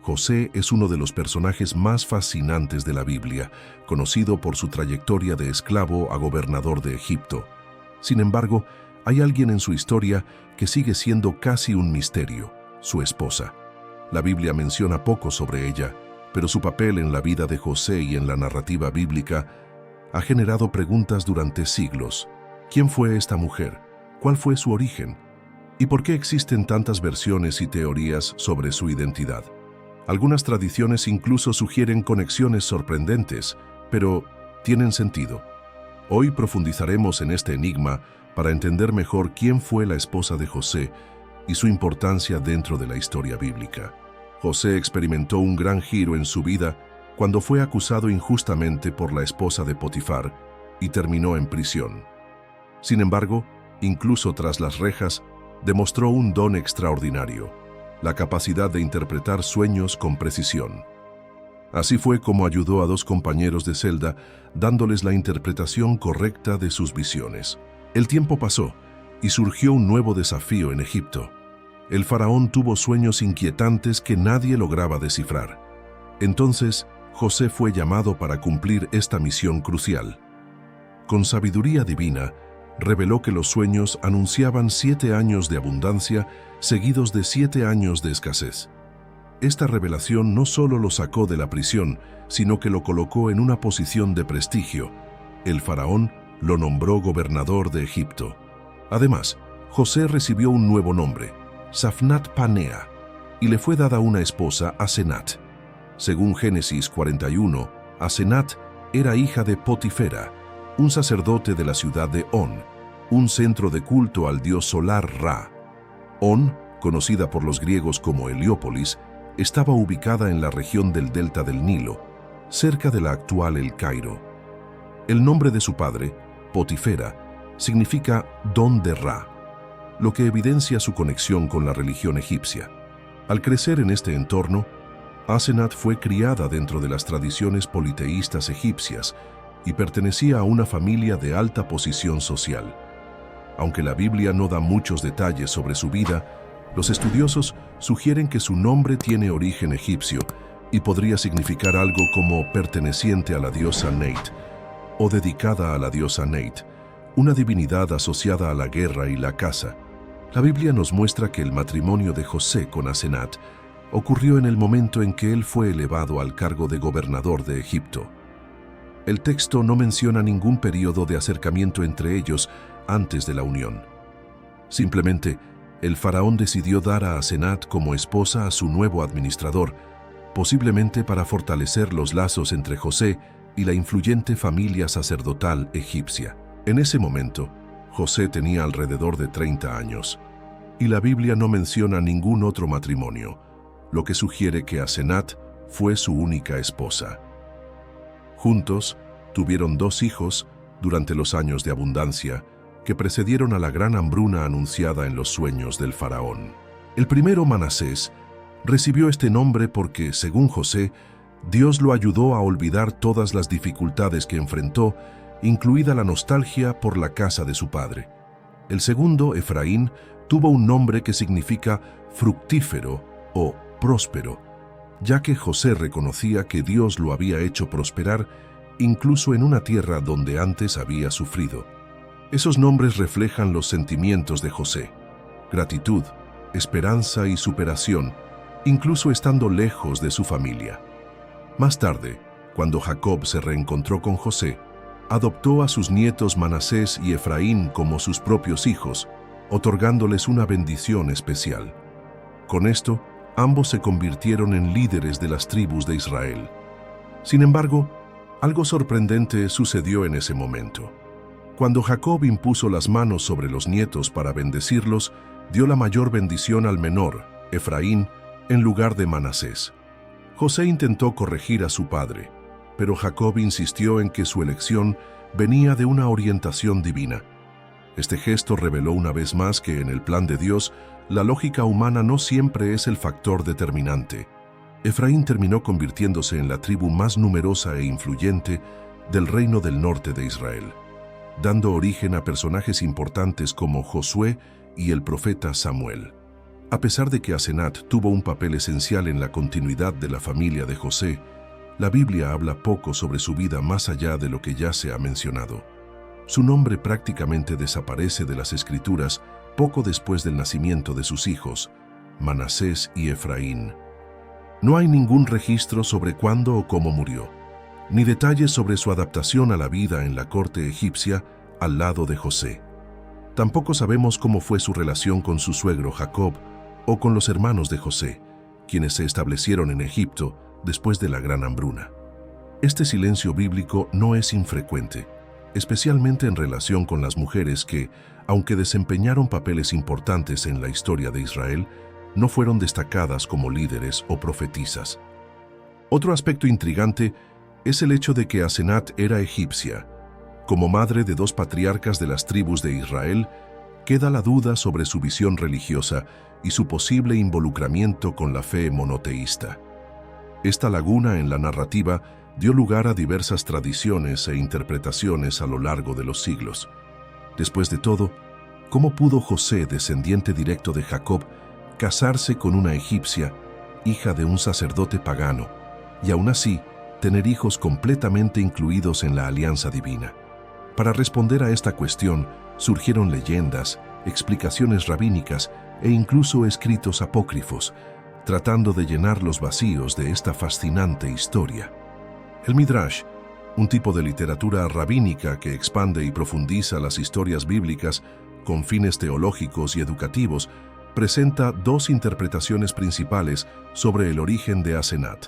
José es uno de los personajes más fascinantes de la Biblia, conocido por su trayectoria de esclavo a gobernador de Egipto. Sin embargo, hay alguien en su historia que sigue siendo casi un misterio: su esposa. La Biblia menciona poco sobre ella, pero su papel en la vida de José y en la narrativa bíblica ha generado preguntas durante siglos. ¿Quién fue esta mujer? ¿Cuál fue su origen? ¿Y por qué existen tantas versiones y teorías sobre su identidad? Algunas tradiciones incluso sugieren conexiones sorprendentes, pero ¿tienen sentido? Hoy profundizaremos en este enigma para entender mejor quién fue la esposa de José y su importancia dentro de la historia bíblica. José experimentó un gran giro en su vida cuando fue acusado injustamente por la esposa de Potifar y terminó en prisión. Sin embargo, incluso tras las rejas, demostró un don extraordinario: la capacidad de interpretar sueños con precisión. Así fue como ayudó a dos compañeros de celda, dándoles la interpretación correcta de sus visiones. El tiempo pasó y surgió un nuevo desafío en Egipto. El faraón tuvo sueños inquietantes que nadie lograba descifrar. Entonces, José fue llamado para cumplir esta misión crucial. Con sabiduría divina, reveló que los sueños anunciaban 7 años de abundancia seguidos de 7 años de escasez. Esta revelación no solo lo sacó de la prisión, sino que lo colocó en una posición de prestigio. El faraón lo nombró gobernador de Egipto. Además, José recibió un nuevo nombre, Safnat Panea, y le fue dada una esposa, Asenat. Según Génesis 41, Asenat era hija de Potifera, un sacerdote de la ciudad de On, un centro de culto al dios solar Ra. On, conocida por los griegos como Heliópolis, estaba ubicada en la región del delta del Nilo, cerca de la actual El Cairo. El nombre de su padre, Potifera, significa don de Ra, lo que evidencia su conexión con la religión egipcia. Al crecer en este entorno, Asenat fue criada dentro de las tradiciones politeístas egipcias y pertenecía a una familia de alta posición social. Aunque la Biblia no da muchos detalles sobre su vida, los estudiosos sugieren que su nombre tiene origen egipcio y podría significar algo como perteneciente a la diosa Neit o dedicada a la diosa Neit, una divinidad asociada a la guerra y la caza. La Biblia nos muestra que el matrimonio de José con Asenat ocurrió en el momento en que él fue elevado al cargo de gobernador de Egipto. El texto no menciona ningún periodo de acercamiento entre ellos antes de la unión. Simplemente, el faraón decidió dar a Asenat como esposa a su nuevo administrador, posiblemente para fortalecer los lazos entre José y la influyente familia sacerdotal egipcia. En ese momento, José tenía alrededor de 30 años, y la Biblia no menciona ningún otro matrimonio, lo que sugiere que Asenat fue su única esposa. Juntos, tuvieron 2 hijos durante los años de abundancia que precedieron a la gran hambruna anunciada en los sueños del faraón. El primero, Manasés, recibió este nombre porque, según José, Dios lo ayudó a olvidar todas las dificultades que enfrentó, incluida la nostalgia por la casa de su padre. El segundo, Efraín, tuvo un nombre que significa fructífero o próspero, ya que José reconocía que Dios lo había hecho prosperar incluso en una tierra donde antes había sufrido. Esos nombres reflejan los sentimientos de José: gratitud, esperanza y superación, incluso estando lejos de su familia. Más tarde, cuando Jacob se reencontró con José, adoptó a sus nietos Manasés y Efraín como sus propios hijos, otorgándoles una bendición especial. Con esto, ambos se convirtieron en líderes de las tribus de Israel. Sin embargo, algo sorprendente sucedió en ese momento. Cuando Jacob impuso las manos sobre los nietos para bendecirlos, dio la mayor bendición al menor, Efraín, en lugar de Manasés. José intentó corregir a su padre, pero Jacob insistió en que su elección venía de una orientación divina. Este gesto reveló una vez más que en el plan de Dios, la lógica humana no siempre es el factor determinante. Efraín terminó convirtiéndose en la tribu más numerosa e influyente del reino del norte de Israel, dando origen a personajes importantes como Josué y el profeta Samuel. A pesar de que Asenat tuvo un papel esencial en la continuidad de la familia de José, la Biblia habla poco sobre su vida más allá de lo que ya se ha mencionado. Su nombre prácticamente desaparece de las Escrituras poco después del nacimiento de sus hijos, Manasés y Efraín. No hay ningún registro sobre cuándo o cómo murió, ni detalles sobre su adaptación a la vida en la corte egipcia al lado de José. Tampoco sabemos cómo fue su relación con su suegro Jacob o con los hermanos de José, quienes se establecieron en Egipto después de la gran hambruna. Este silencio bíblico no es infrecuente, especialmente en relación con las mujeres que, aunque desempeñaron papeles importantes en la historia de Israel, no fueron destacadas como líderes o profetisas. Otro aspecto intrigante es el hecho de que Asenat era egipcia. Como madre de dos patriarcas de las tribus de Israel, queda la duda sobre su visión religiosa y su posible involucramiento con la fe monoteísta. Esta laguna en la narrativa dio lugar a diversas tradiciones e interpretaciones a lo largo de los siglos. Después de todo, ¿cómo pudo José, descendiente directo de Jacob, casarse con una egipcia, hija de un sacerdote pagano, y aún así tener hijos completamente incluidos en la alianza divina? Para responder a esta cuestión, surgieron leyendas, explicaciones rabínicas e incluso escritos apócrifos, tratando de llenar los vacíos de esta fascinante historia. El Midrash, un tipo de literatura rabínica que expande y profundiza las historias bíblicas con fines teológicos y educativos, presenta dos interpretaciones principales sobre el origen de Asenat.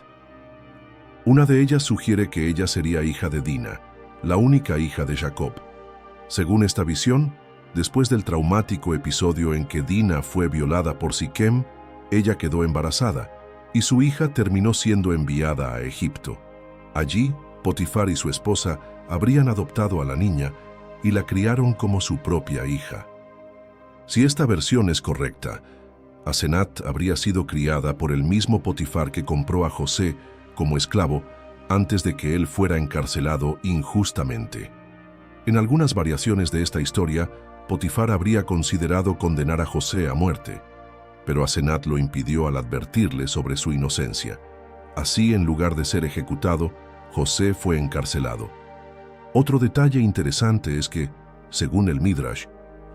Una de ellas sugiere que ella sería hija de Dina, la única hija de Jacob. Según esta visión, después del traumático episodio en que Dina fue violada por Siquem, ella quedó embarazada y su hija terminó siendo enviada a Egipto. Allí, Potifar y su esposa habrían adoptado a la niña y la criaron como su propia hija. Si esta versión es correcta, Asenat habría sido criada por el mismo Potifar que compró a José como esclavo antes de que él fuera encarcelado injustamente. En algunas variaciones de esta historia, Potifar habría considerado condenar a José a muerte, pero Asenat lo impidió al advertirle sobre su inocencia. Así, en lugar de ser ejecutado, José fue encarcelado. Otro detalle interesante es que, según el Midrash,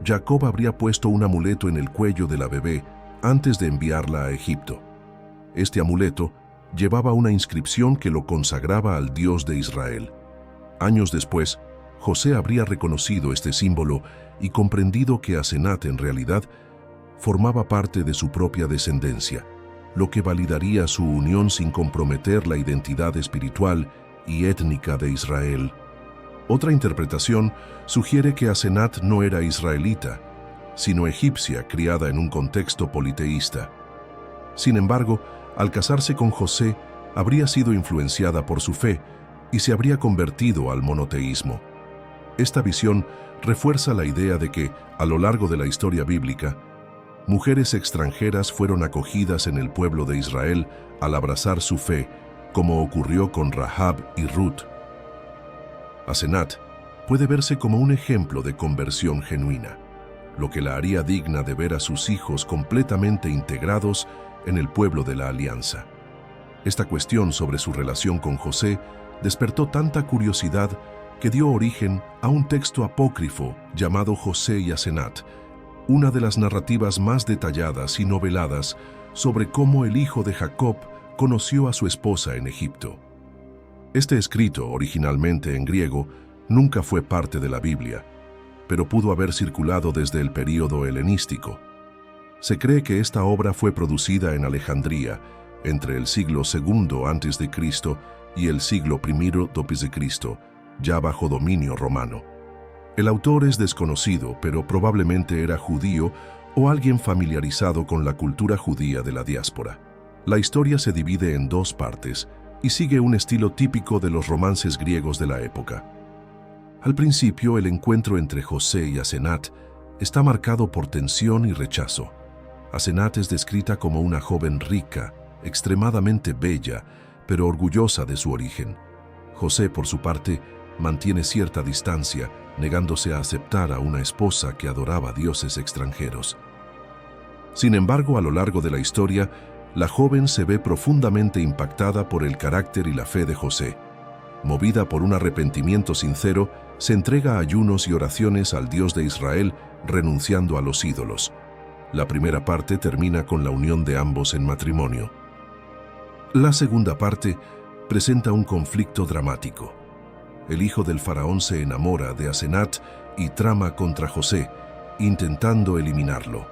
Jacob habría puesto un amuleto en el cuello de la bebé antes de enviarla a Egipto. Este amuleto llevaba una inscripción que lo consagraba al Dios de Israel. Años después, José habría reconocido este símbolo y comprendido que Asenat en realidad formaba parte de su propia descendencia, lo que validaría su unión sin comprometer la identidad espiritual y étnica de Israel. Otra interpretación sugiere que Asenat no era israelita, sino egipcia criada en un contexto politeísta. Sin embargo, al casarse con José, habría sido influenciada por su fe y se habría convertido al monoteísmo. Esta visión refuerza la idea de que, a lo largo de la historia bíblica, mujeres extranjeras fueron acogidas en el pueblo de Israel al abrazar su fe, como ocurrió con Rahab y Ruth. Asenat puede verse como un ejemplo de conversión genuina, lo que la haría digna de ver a sus hijos completamente integrados en el pueblo de la alianza. Esta cuestión sobre su relación con José despertó tanta curiosidad que dio origen a un texto apócrifo llamado José y Asenat, una de las narrativas más detalladas y noveladas sobre cómo el hijo de Jacob conoció a su esposa en Egipto. Este escrito, originalmente en griego, nunca fue parte de la Biblia, pero pudo haber circulado desde el período helenístico. Se cree que esta obra fue producida en Alejandría entre el siglo II a.C. y el siglo I d.C., ya bajo dominio romano. El autor es desconocido, pero probablemente era judío o alguien familiarizado con la cultura judía de la diáspora. La historia se divide en dos partes y sigue un estilo típico de los romances griegos de la época. Al principio, el encuentro entre José y Asenat está marcado por tensión y rechazo. Asenat es descrita como una joven rica, extremadamente bella, pero orgullosa de su origen. José, por su parte, mantiene cierta distancia, negándose a aceptar a una esposa que adoraba dioses extranjeros. Sin embargo, a lo largo de la historia, la joven se ve profundamente impactada por el carácter y la fe de José. Movida por un arrepentimiento sincero, se entrega a ayunos y oraciones al Dios de Israel, renunciando a los ídolos. La primera parte termina con la unión de ambos en matrimonio. La segunda parte presenta un conflicto dramático. El hijo del faraón se enamora de Asenat y trama contra José, intentando eliminarlo.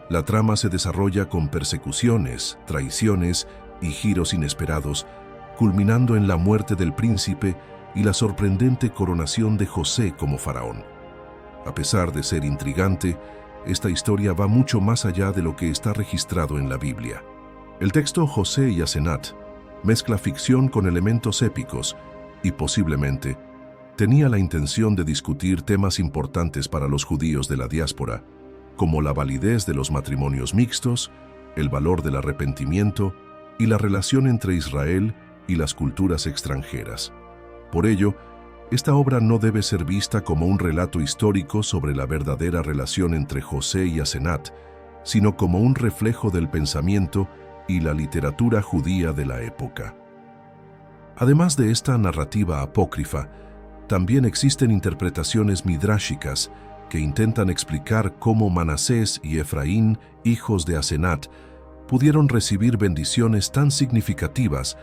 La trama se desarrolla con persecuciones, traiciones y giros inesperados, culminando en la muerte del príncipe y la sorprendente coronación de José como faraón. A pesar de ser intrigante, esta historia va mucho más allá de lo que está registrado en la Biblia. El texto José y Asenat mezcla ficción con elementos épicos y posiblemente tenía la intención de discutir temas importantes para los judíos de la diáspora, como la validez de los matrimonios mixtos, el valor del arrepentimiento y la relación entre Israel y las culturas extranjeras. Por ello, esta obra no debe ser vista como un relato histórico sobre la verdadera relación entre José y Asenat, sino como un reflejo del pensamiento y la literatura judía de la época. Además de esta narrativa apócrifa, también existen interpretaciones midráshicas que intentan explicar cómo Manasés y Efraín, hijos de Asenat, pudieron recibir bendiciones tan significativas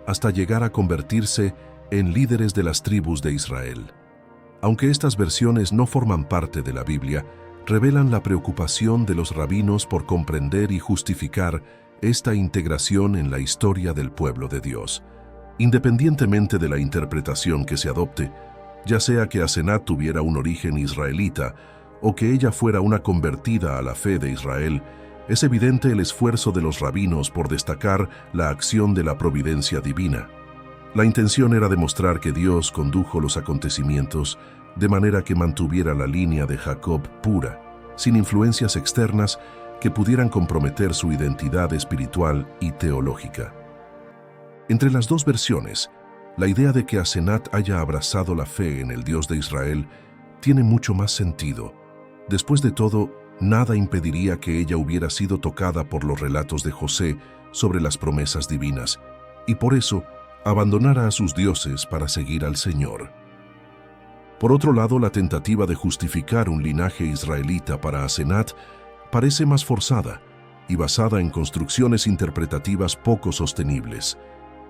hasta llegar a convertirse en líderes de las tribus de Israel. Aunque estas versiones no forman parte de la Biblia, revelan la preocupación de los rabinos por comprender y justificar esta integración en la historia del pueblo de Dios. Independientemente de la interpretación que se adopte, ya sea que Asenat tuviera un origen israelita o que ella fuera una convertida a la fe de Israel, es evidente el esfuerzo de los rabinos por destacar la acción de la providencia divina. La intención era demostrar que Dios condujo los acontecimientos de manera que mantuviera la línea de Jacob pura, sin influencias externas que pudieran comprometer su identidad espiritual y teológica. Entre las dos versiones, la idea de que Asenat haya abrazado la fe en el Dios de Israel tiene mucho más sentido. Después de todo, nada impediría que ella hubiera sido tocada por los relatos de José sobre las promesas divinas, y por eso abandonara a sus dioses para seguir al Señor. Por otro lado, la tentativa de justificar un linaje israelita para Asenat parece más forzada y basada en construcciones interpretativas poco sostenibles.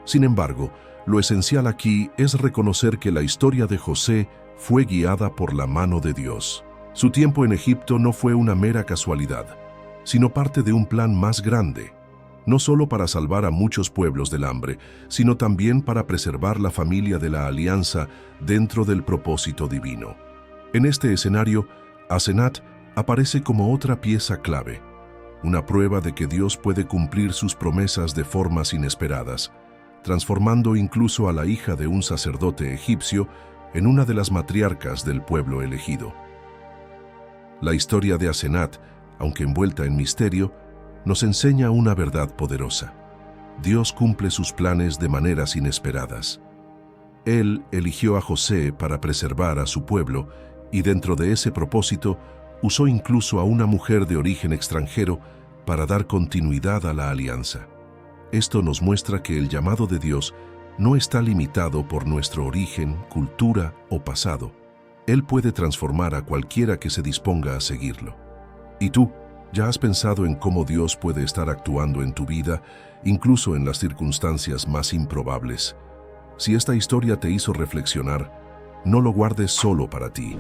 Sin embargo, lo esencial aquí es reconocer que la historia de José fue guiada por la mano de Dios. Su tiempo en Egipto no fue una mera casualidad, sino parte de un plan más grande, no solo para salvar a muchos pueblos del hambre, sino también para preservar la familia de la alianza dentro del propósito divino. En este escenario, Asenat aparece como otra pieza clave, una prueba de que Dios puede cumplir sus promesas de formas inesperadas, transformando incluso a la hija de un sacerdote egipcio en una de las matriarcas del pueblo elegido. La historia de Asenat, aunque envuelta en misterio, nos enseña una verdad poderosa. Dios cumple sus planes de maneras inesperadas. Él eligió a José para preservar a su pueblo y dentro de ese propósito usó incluso a una mujer de origen extranjero para dar continuidad a la alianza. Esto nos muestra que el llamado de Dios no está limitado por nuestro origen, cultura o pasado. Él puede transformar a cualquiera que se disponga a seguirlo. ¿Y tú? ¿Ya has pensado en cómo Dios puede estar actuando en tu vida, incluso en las circunstancias más improbables? Si esta historia te hizo reflexionar, no lo guardes solo para ti.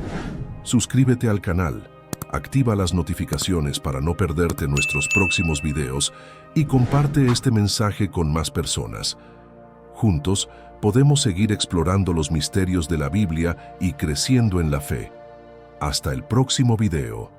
Suscríbete al canal, activa las notificaciones para no perderte nuestros próximos videos y comparte este mensaje con más personas. Juntos podemos seguir explorando los misterios de la Biblia y creciendo en la fe. Hasta el próximo video.